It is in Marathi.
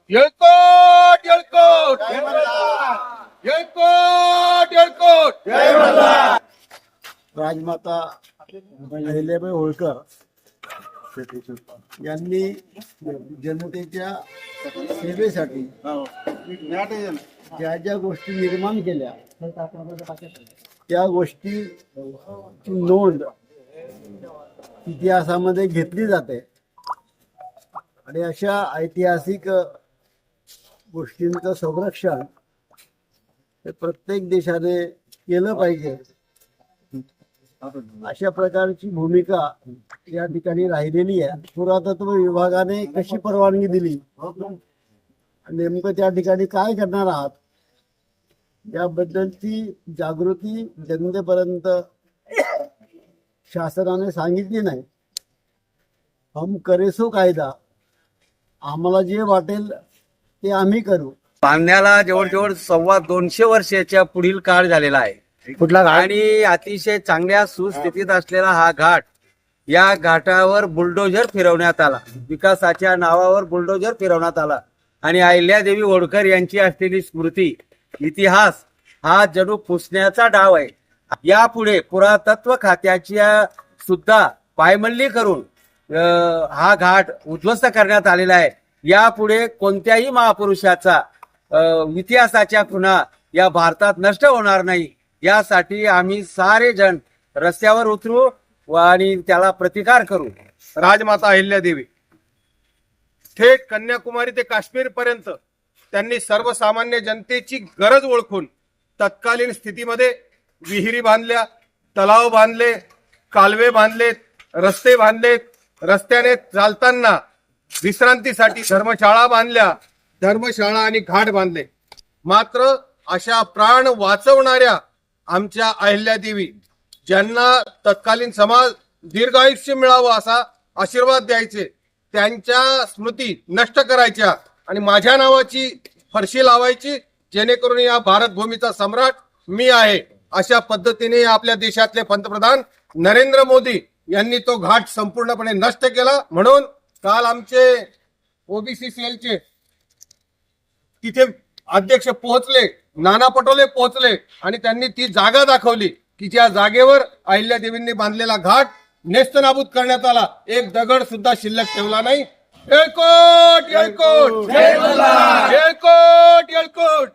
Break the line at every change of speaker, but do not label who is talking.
येळकोट येळकोट येळकोट येळकोट.
राजमाता अहिल्याबाई होळकर यांनी जनतेच्या सेवेसाठी ज्या ज्या गोष्टी निर्माण केल्या त्या गोष्टीची नोंद इतिहासामध्ये घेतली जाते आणि अशा ऐतिहासिक गोष्टींचं संरक्षण हे प्रत्येक देशाने केलं पाहिजे. अशा प्रकारची भूमिका या ठिकाणी राहिलेली आहे. पुरातत्व विभागाने कशी परवानगी दिली, नेमकं त्या ठिकाणी काय करणार आहात याबद्दलची जागृती जनतेपर्यंत शासनाने सांगितली नाही. हम करेसो कायदा, आम्हाला जे वाटेल ते आम्ही करू.
बांधण्याला जवळजवळ 250 वर्षाच्या पुढील काळ झालेला आहे.
कुठला
आणि अतिशय चांगल्या सुस्थितीत असलेला हा घाट, या घाटावर बुलडोजर फिरवण्यात आला. विकासाच्या नावावर बुलडोजर फिरवण्यात आला आणि अहिल्यादेवी होळकर यांची असलेली स्मृती, इतिहास हा जणू पुसण्याचा डाव आहे. यापुढे पुरातत्व खात्याच्या सुद्धा पायमल्ली करून हा घाट उद्ध्वस्त करण्यात आलेला आहे. यापुढे कोणत्याही महापुरुषाचा इतिहासाच्या खुणा या भारतात नष्ट होणार नाही, यासाठी आम्ही सारे जण रस्त्यावर उतरू आणि त्याला प्रतिकार करू.
राजमाता अहिल्यादेवी थेट कन्याकुमारी ते काश्मीर पर्यंत त्यांनी सर्वसामान्य जनतेची गरज ओळखून तत्कालीन स्थितीमध्ये विहिरी बांधल्या, तलाव बांधले, कालवे बांधलेत, रस्ते बांधलेत, रस्त्याने चालताना विश्रांतीसाठी धर्मशाळा बांधल्या, धर्मशाळा आणि घाट बांधले. मात्र अशा प्राण वाचवणाऱ्या आमच्या अहिल्यादेवी, ज्यांना तत्कालीन समाज दीर्घायुष्य मिळावं असा आशीर्वाद द्यायचे, त्यांच्या स्मृती नष्ट करायच्या आणि माझ्या नावाची फरशी लावायची, जेणेकरून या भारत भूमीचा सम्राट मी आहे अशा पद्धतीने आपल्या देशातले पंतप्रधान नरेंद्र मोदी यांनी तो घाट संपूर्णपणे नष्ट केला. म्हणून काल आमचे ओबीसी सेलचे तिथे अध्यक्ष पोहोचले, नाना पटोले पोहोचले आणि त्यांनी ती जागा दाखवली की ज्या जागेवर अहिल्यादेवींनी बांधलेला घाट नेस्तनाबूत करण्यात आला. एक दगड सुद्धा शिल्लक ठेवला नाही. येळकोट येळकोट येळकोट येळकोट.